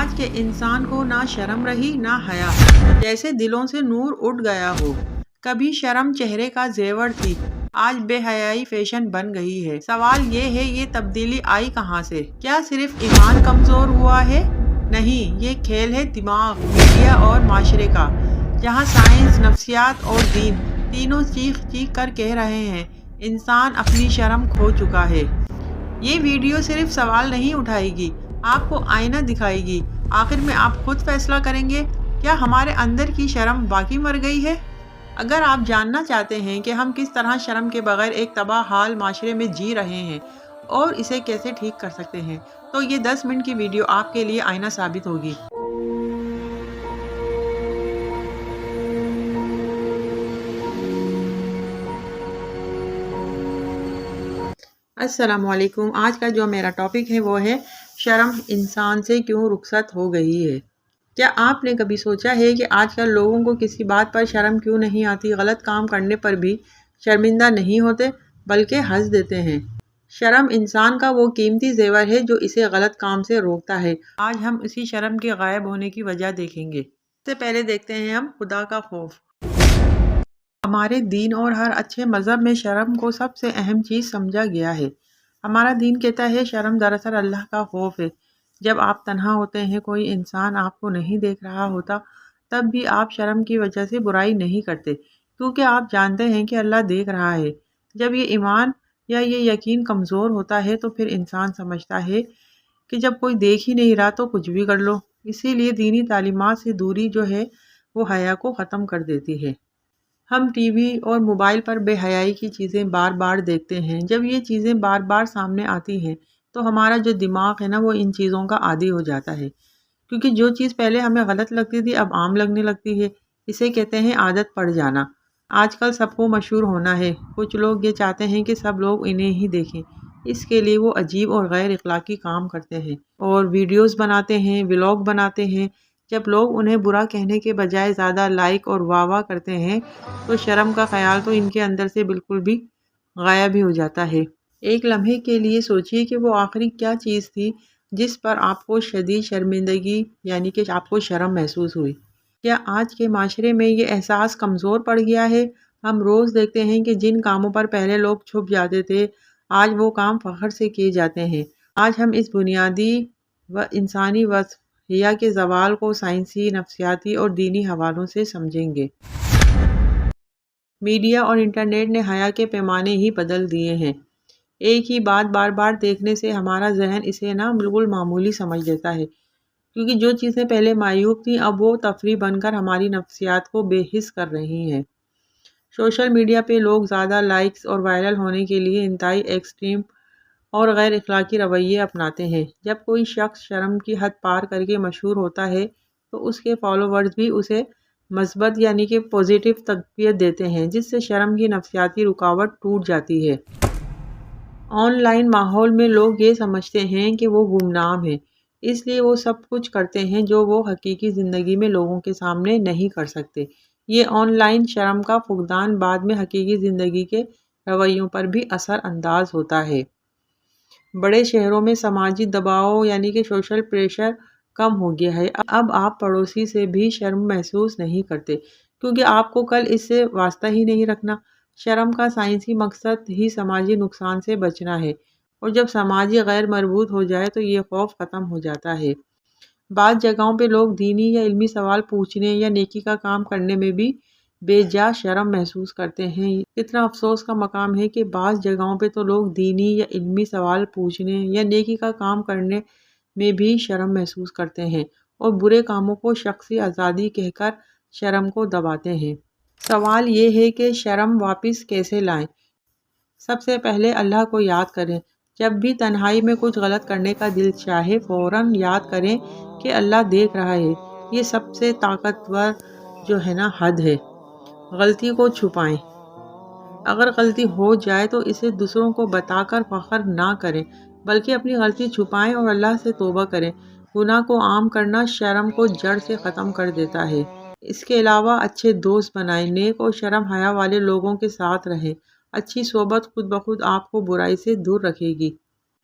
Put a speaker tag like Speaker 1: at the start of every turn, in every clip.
Speaker 1: آج کے انسان کو نہ شرم رہی نہ حیا، جیسے دلوں سے نور اٹھ گیا ہو۔ کبھی شرم چہرے کا زیور تھی، آج بے حیائی فیشن بن گئی ہے۔ سوال یہ ہے، یہ تبدیلی آئی کہاں سے؟ کیا صرف ایمان کمزور ہوا ہے؟ نہیں، یہ کھیل ہے دماغ، میڈیا اور معاشرے کا، جہاں سائنس، نفسیات اور دین تینوں چیخ چیخ کر کہہ رہے ہیں انسان اپنی شرم کھو چکا ہے۔ یہ ویڈیو صرف سوال نہیں اٹھائے گی، آپ کو آئینہ دکھائے گی۔ آخر میں آپ خود فیصلہ کریں گے، کیا ہمارے اندر کی شرم واقعی مر گئی ہے؟ اگر آپ جاننا چاہتے ہیں کہ ہم کس طرح شرم کے بغیر ایک تباہ حال معاشرے میں جی رہے ہیں اور اسے کیسے ٹھیک کر سکتے ہیں، تو یہ 10 منٹ کی ویڈیو آپ کے لیے آئینہ ثابت ہوگی۔ السلام علیکم۔ آج کا جو میرا ٹاپک ہے وہ ہے شرم انسان سے کیوں رخصت ہو گئی ہے۔ کیا آپ نے کبھی سوچا ہے کہ آج کل لوگوں کو کسی بات پر شرم کیوں نہیں آتی؟ غلط کام کرنے پر بھی شرمندہ نہیں ہوتے بلکہ ہنس دیتے ہیں۔ شرم انسان کا وہ قیمتی زیور ہے جو اسے غلط کام سے روکتا ہے۔ آج ہم اسی شرم کے غائب ہونے کی وجہ دیکھیں گے۔ اس سے پہلے دیکھتے ہیں ہم خدا کا خوف۔ ہمارے دین اور ہر اچھے مذہب میں شرم کو سب سے اہم چیز سمجھا گیا ہے۔ ہمارا دین کہتا ہے شرم دراصل اللہ کا خوف ہے۔ جب آپ تنہا ہوتے ہیں، کوئی انسان آپ کو نہیں دیکھ رہا ہوتا، تب بھی آپ شرم کی وجہ سے برائی نہیں کرتے، کیونکہ آپ جانتے ہیں کہ اللہ دیکھ رہا ہے۔ جب یہ ایمان یا یہ یقین کمزور ہوتا ہے تو پھر انسان سمجھتا ہے کہ جب کوئی دیکھ ہی نہیں رہا تو کچھ بھی کر لو۔ اسی لیے دینی تعلیمات سے دوری جو ہے وہ حیا کو ختم کر دیتی ہے۔ ہم ٹی وی اور موبائل پر بے حیائی کی چیزیں بار بار دیکھتے ہیں۔ جب یہ چیزیں بار بار سامنے آتی ہیں تو ہمارا جو دماغ ہے نا وہ ان چیزوں کا عادی ہو جاتا ہے، کیونکہ جو چیز پہلے ہمیں غلط لگتی تھی اب عام لگنے لگتی ہے۔ اسے کہتے ہیں عادت پڑ جانا۔ آج کل سب کو مشہور ہونا ہے، کچھ لوگ یہ چاہتے ہیں کہ سب لوگ انہیں ہی دیکھیں، اس کے لیے وہ عجیب اور غیر اخلاقی کام کرتے ہیں اور ویڈیوز بناتے ہیں، ولاگ بناتے ہیں۔ جب لوگ انہیں برا کہنے کے بجائے زیادہ لائک اور واہ واہ کرتے ہیں تو شرم کا خیال تو ان کے اندر سے بالکل بھی غائب ہی ہو جاتا ہے۔ ایک لمحے کے لیے سوچیے کہ وہ آخری کیا چیز تھی جس پر آپ کو شدید شرمندگی یعنی کہ آپ کو شرم محسوس ہوئی۔ کیا آج کے معاشرے میں یہ احساس کمزور پڑ گیا ہے؟ ہم روز دیکھتے ہیں کہ جن کاموں پر پہلے لوگ چھپ جاتے تھے آج وہ کام فخر سے کیے جاتے ہیں۔ آج ہم اس بنیادی و انسانی وصف حیا کے زوال کو سائنسی، نفسیاتی اور دینی حوالوں سے سمجھیں گے۔ میڈیا اور انٹرنیٹ نے حیا کے پیمانے ہی بدل دیے ہیں۔ ایک ہی بات بار بار دیکھنے سے ہمارا ذہن اسے بالکل معمولی سمجھ لیتا ہے، کیونکہ جو چیزیں پہلے معیوب تھیں اب وہ تفریح بن کر ہماری نفسیات کو بے حس کر رہی ہیں۔ سوشل میڈیا پہ لوگ زیادہ لائکس اور وائرل ہونے کے لیے انتہائی ایکسٹریم اور غیر اخلاقی رویے اپناتے ہیں۔ جب کوئی شخص شرم کی حد پار کر کے مشہور ہوتا ہے تو اس کے فالوورز بھی اسے مثبت یعنی کہ پازیٹیو تقویت دیتے ہیں، جس سے شرم کی نفسیاتی رکاوٹ ٹوٹ جاتی ہے۔ آن لائن ماحول میں لوگ یہ سمجھتے ہیں کہ وہ گمنام ہیں، اس لیے وہ سب کچھ کرتے ہیں جو وہ حقیقی زندگی میں لوگوں کے سامنے نہیں کر سکتے۔ یہ آن لائن شرم کا فقدان بعد میں حقیقی زندگی کے رویوں پر بھی اثر انداز ہوتا ہے۔ بڑے شہروں میں سماجی دباؤ یعنی کہ سوشل پریشر کم ہو گیا ہے۔ اب آپ پڑوسی سے بھی شرم محسوس نہیں کرتے، کیونکہ آپ کو کل اس سے واسطہ ہی نہیں رکھنا۔ شرم کا سائنسی مقصد ہی سماجی نقصان سے بچنا ہے، اور جب سماجی غیر مربوط ہو جائے تو یہ خوف ختم ہو جاتا ہے۔ بعض جگہوں پہ لوگ دینی یا علمی سوال پوچھنے یا نیکی کا کام کرنے میں بھی بے جا شرم محسوس کرتے ہیں۔ اتنا افسوس کا مقام ہے کہ بعض جگہوں پہ تو لوگ دینی یا علمی سوال پوچھنے یا نیکی کا کام کرنے میں بھی شرم محسوس کرتے ہیں اور برے کاموں کو شخصی آزادی کہہ کر شرم کو دباتے ہیں۔ سوال یہ ہے کہ شرم واپس کیسے لائیں؟ سب سے پہلے اللہ کو یاد کریں۔ جب بھی تنہائی میں کچھ غلط کرنے کا دل چاہے فوراً یاد کریں کہ اللہ دیکھ رہا ہے۔ یہ سب سے طاقتور جو ہے حد ہے۔ غلطی کو چھپائیں۔ اگر غلطی ہو جائے تو اسے دوسروں کو بتا کر فخر نہ کریں، بلکہ اپنی غلطی چھپائیں اور اللہ سے توبہ کریں۔ گناہ کو عام کرنا شرم کو جڑ سے ختم کر دیتا ہے۔ اس کے علاوہ اچھے دوست بنائیں، نیک اور شرم حیا والے لوگوں کے ساتھ رہیں۔ اچھی صحبت خود بخود آپ کو برائی سے دور رکھے گی۔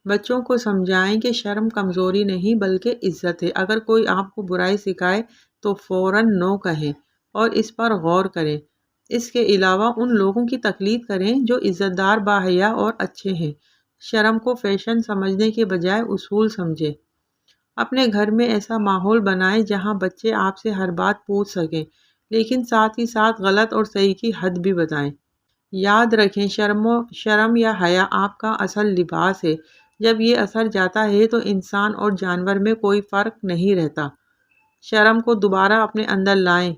Speaker 1: بچوں کو سمجھائیں کہ شرم کمزوری نہیں بلکہ عزت ہے۔ اگر کوئی آپ کو برائی سکھائے تو فوراً نو کہیں اور اس پر غور کریں۔ اس کے علاوہ ان لوگوں کی تقلید کریں جو عزت دار، باحیا اور اچھے ہیں۔ شرم کو فیشن سمجھنے کے بجائے اصول سمجھیں۔ اپنے گھر میں ایسا ماحول بنائیں جہاں بچے آپ سے ہر بات پوچھ سکیں، لیکن ساتھ ہی ساتھ غلط اور صحیح کی حد بھی بتائیں۔ یاد رکھیں، شرم یا حیا آپ کا اصل لباس ہے۔ جب یہ اثر جاتا ہے تو انسان اور جانور میں کوئی فرق نہیں رہتا۔ شرم کو دوبارہ اپنے اندر لائیں،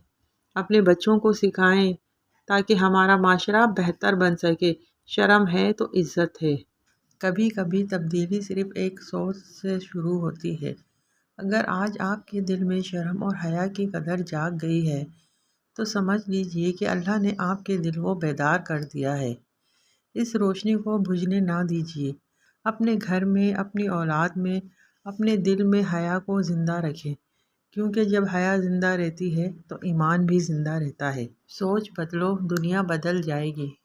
Speaker 1: اپنے بچوں کو سکھائیں تاکہ ہمارا معاشرہ بہتر بن سکے۔ شرم ہے تو عزت ہے۔ کبھی کبھی تبدیلی صرف ایک سوچ سے شروع ہوتی ہے۔ اگر آج آپ کے دل میں شرم اور حیا کی قدر جاگ گئی ہے تو سمجھ لیجئے کہ اللہ نے آپ کے دل کو بیدار کر دیا ہے۔ اس روشنی کو بجھنے نہ دیجیے۔ اپنے گھر میں، اپنی اولاد میں، اپنے دل میں حیا کو زندہ رکھیں، کیونکہ جب حیا زندہ رہتی ہے تو ایمان بھی زندہ رہتا ہے۔ سوچ بدلو، دنیا بدل جائے گی۔